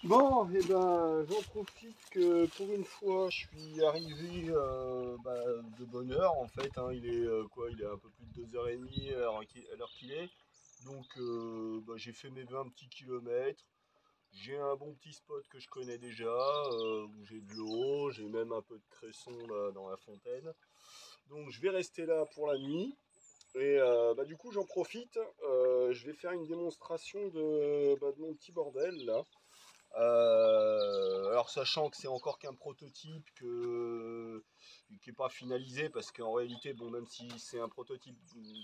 Bon, et ben, j'en profite que pour une fois, je suis arrivé de bonne heure en fait. Hein. Il est quoi? Il est un peu plus de 2h30 à l'heure qu'il est. Donc, j'ai fait mes 20 petits kilomètres. J'ai un bon petit spot que je connais déjà, où j'ai de l'eau, j'ai même un peu de cresson là, dans la fontaine. Donc, je vais rester là pour la nuit. Et du coup, j'en profite. Je vais faire une démonstration de mon petit bordel là. Alors sachant que c'est encore qu'un prototype qui n'est pas finalisé parce qu'en réalité bon même si c'est un prototype,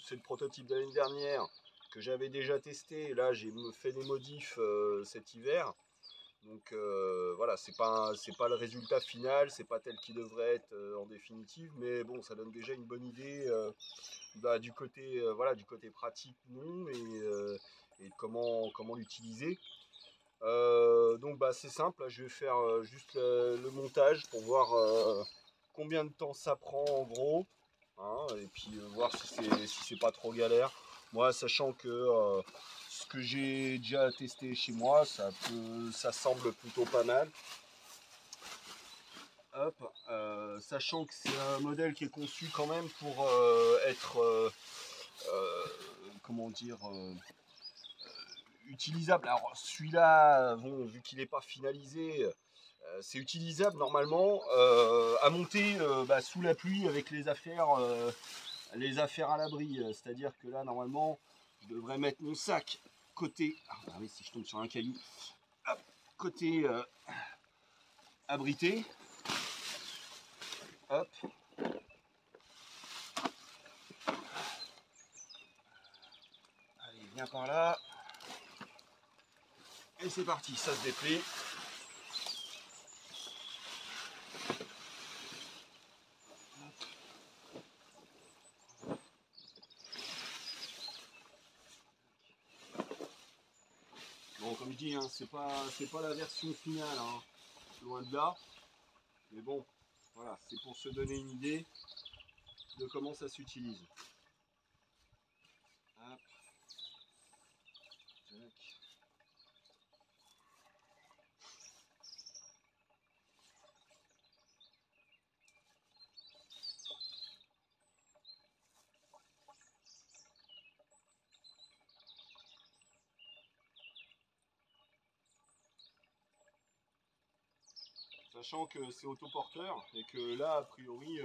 c'est le prototype de l'année dernière que j'avais déjà testé. Là j'ai fait des modifs cet hiver. Donc voilà, c'est pas le résultat final, c'est pas tel qu'il devrait être en définitive, mais bon ça donne déjà une bonne idée du côté du côté pratique non et comment l'utiliser. Donc c'est simple, là, je vais faire juste le montage pour voir combien de temps ça prend en gros, hein, et puis voir si c'est pas trop galère. Moi, sachant que ce que j'ai déjà testé chez moi, ça semble plutôt pas mal. Hop, sachant que c'est un modèle qui est conçu quand même pour être, euh, comment dire, utilisable. Alors celui-là, bon, vu qu'il n'est pas finalisé, c'est utilisable normalement à monter sous la pluie avec les affaires à l'abri. C'est-à-dire que là, normalement, je devrais mettre mon sac côté. Ah bah oui, si je tombe sur un caillou, hop, côté abrité. Hop. Allez, viens par là. Et c'est parti, ça se déplie. Bon, comme je dis, hein, c'est pas la version finale, hein, loin de là. Mais bon, voilà, c'est pour se donner une idée de comment ça s'utilise. Hop. Tac. Sachant que c'est autoporteur et que là, a priori,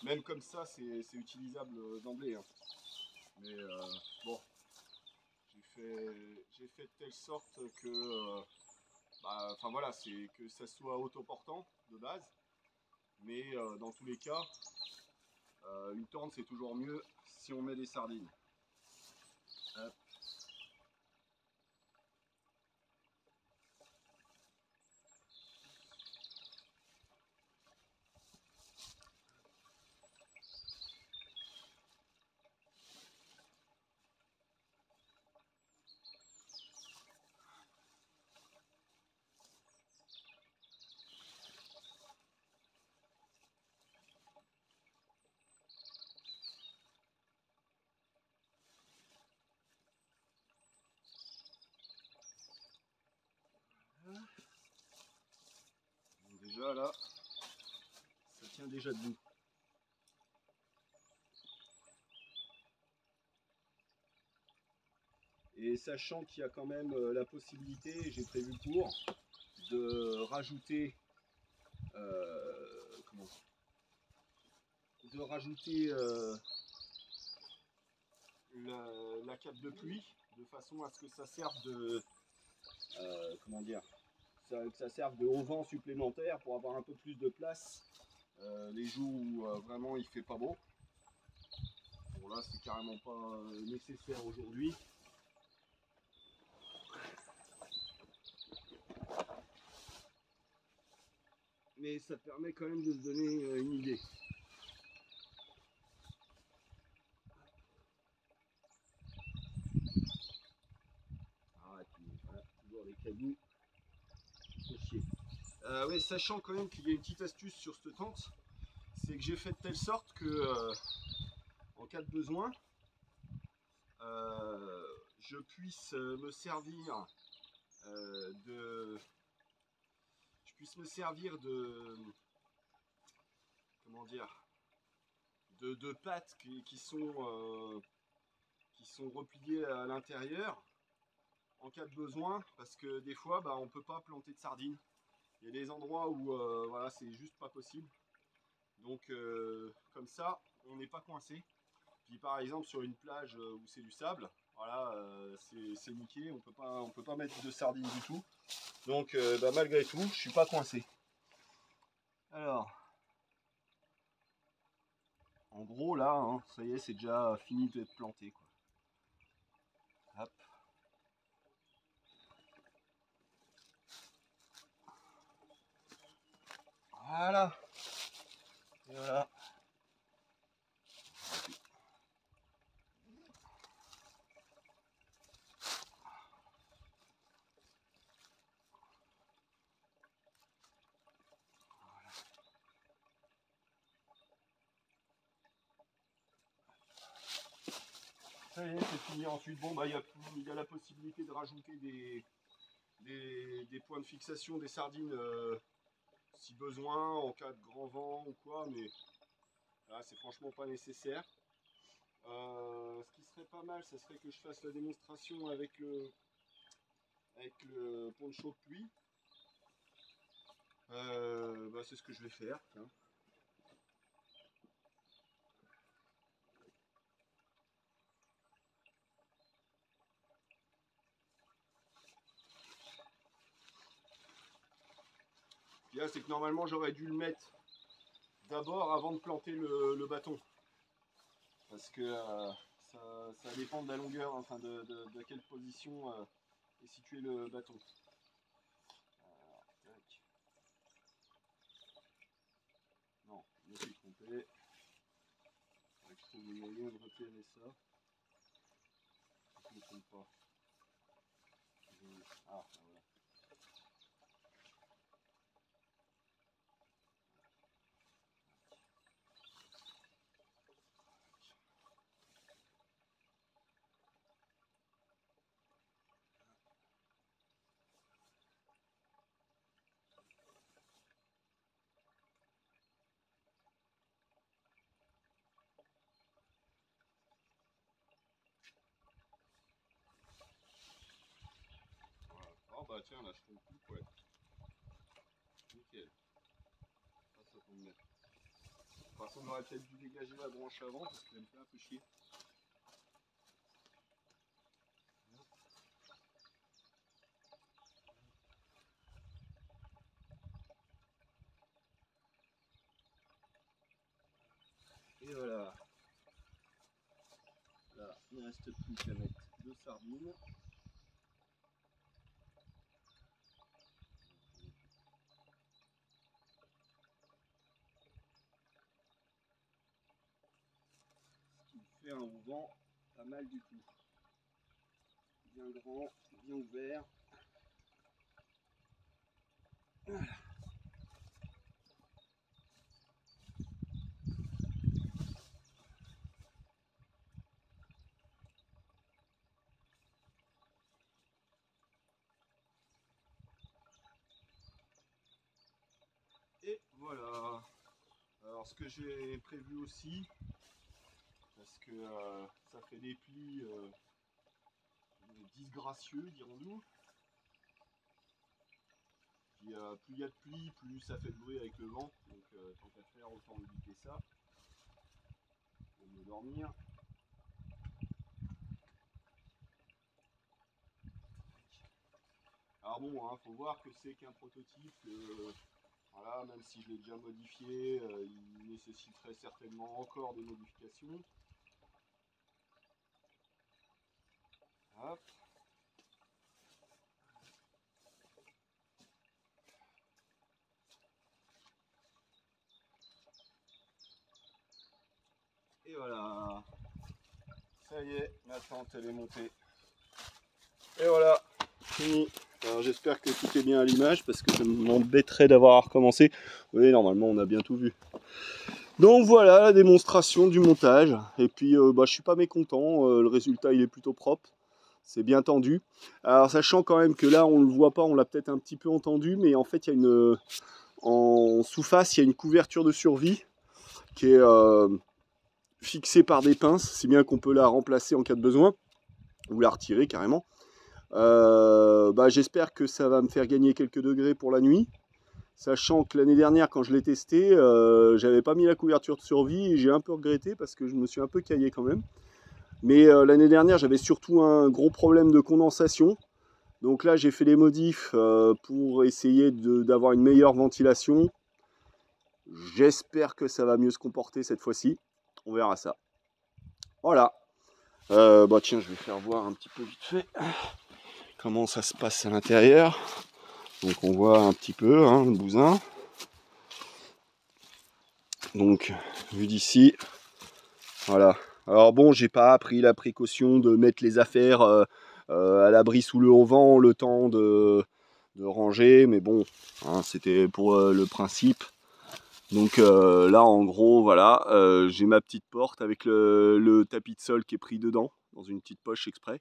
même comme ça, c'est utilisable d'emblée. Hein. Mais bon, j'ai fait de telle sorte que, enfin voilà, c'est que ça soit autoportant de base. Mais dans tous les cas, une tente c'est toujours mieux si on met des sardines. Hop. Donc déjà là, ça tient déjà debout. Et sachant qu'il y a quand même la possibilité, j'ai prévu pour, de rajouter, comment, de rajouter la cape de pluie de façon à ce que ça serve de, comment dire, que ça serve de haut vent supplémentaire pour avoir un peu plus de place les jours où vraiment il fait pas beau. Bon là c'est carrément pas nécessaire aujourd'hui. Mais ça permet quand même de se donner une idée. Ah, et puis voilà, toujours les cailloux. Oui, sachant quand même qu'il y a une petite astuce sur cette tente, c'est que j'ai fait de telle sorte que, en cas de besoin, je puisse me servir je puisse me servir de, comment dire, de pattes qui sont repliées à l'intérieur en cas de besoin, parce que des fois bah, on peut pas planter de sardines. Il y a des endroits où voilà, c'est juste pas possible. Donc comme ça, on n'est pas coincé. Puis par exemple sur une plage où c'est du sable, voilà, c'est niqué, on peut pas mettre de sardines du tout. Donc bah, malgré tout, je suis pas coincé. Alors, en gros là, hein, ça y est, c'est déjà fini d'être planté, quoi. Hop. Voilà. Et voilà. Ça y est, c'est fini. Ensuite, bon, bah, il y a la possibilité de rajouter des points de fixation des sardines si besoin, en cas de grand vent ou quoi, mais là, c'est franchement pas nécessaire. Ce qui serait pas mal, ce serait que je fasse la démonstration avec le poncho de pluie. Bah, c'est ce que je vais faire. Tiens. Là, c'est que normalement, j'aurais dû le mettre d'abord avant de planter le bâton. Parce que ça dépend de la longueur, enfin de quelle position est situé le bâton. Tac. Non, je me suis trompé. Je trouve le moyen de repérer ça. Je ne me trompe pas. Ah, voilà. Oh bah tiens, là je tombe plus, ouais. Nickel. Ça tombe bien. Par contre, on aurait peut-être dû dégager la branche avant parce qu'elle me fait un peu chier. Et voilà. Là, il ne reste plus qu'à mettre 2 sardines. Ce qui fait un auvent pas mal du tout. Bien grand, bien ouvert. Voilà. Et voilà. Alors ce que j'ai prévu aussi, parce que ça fait des plis disgracieux, dirons-nous. Puis plus il y a de plis, plus ça fait de bruit avec le vent. Donc tant qu'à faire, autant éviter ça. Pour mieux dormir. Alors bon, hein, faut voir que c'est qu'un prototype. Voilà, même si je l'ai déjà modifié, il nécessiterait certainement encore des modifications. Hop. Et voilà. Ça y est, ma tente elle est montée. Et voilà, fini. Alors j'espère que tout est bien à l'image parce que ça m'embêterait d'avoir à recommencer. Oui, normalement on a bien tout vu. Donc voilà la démonstration du montage. Et puis bah, je suis pas mécontent, le résultat il est plutôt propre. C'est bien tendu. Alors sachant quand même que là on le voit pas, on l'a peut-être un petit peu entendu, mais en fait il y a une en sous-face, il y a une couverture de survie qui est fixée par des pinces, si bien qu'on peut la remplacer en cas de besoin, ou la retirer carrément. J'espère que ça va me faire gagner quelques degrés pour la nuit. Sachant que l'année dernière, quand je l'ai testé, j'avais pas mis la couverture de survie et j'ai un peu regretté parce que je me suis un peu caillé quand même. Mais l'année dernière, j'avais surtout un gros problème de condensation. Donc là, j'ai fait les modifs pour essayer d'avoir une meilleure ventilation. J'espère que ça va mieux se comporter cette fois-ci. On verra ça. Voilà. Tiens, je vais faire voir un petit peu vite fait comment ça se passe à l'intérieur. Donc on voit un petit peu le bousin. Donc vu d'ici, voilà. Alors bon, j'ai pas pris la précaution de mettre les affaires à l'abri sous le haut-vent le temps de ranger, mais bon, c'était pour le principe. Donc là en gros voilà, j'ai ma petite porte avec le tapis de sol qui est pris dedans, dans une petite poche exprès.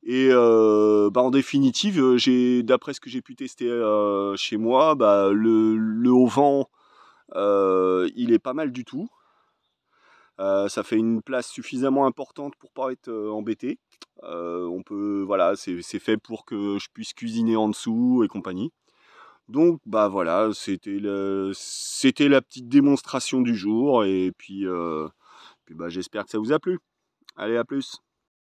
Et en définitive, d'après ce que j'ai pu tester chez moi, le haut-vent, il est pas mal du tout. Ça fait une place suffisamment importante pour pas être embêté. On peut, voilà, c'est fait pour que je puisse cuisiner en dessous et compagnie. Donc voilà, c'était la petite démonstration du jour et puis j'espère que ça vous a plu. Allez, à plus.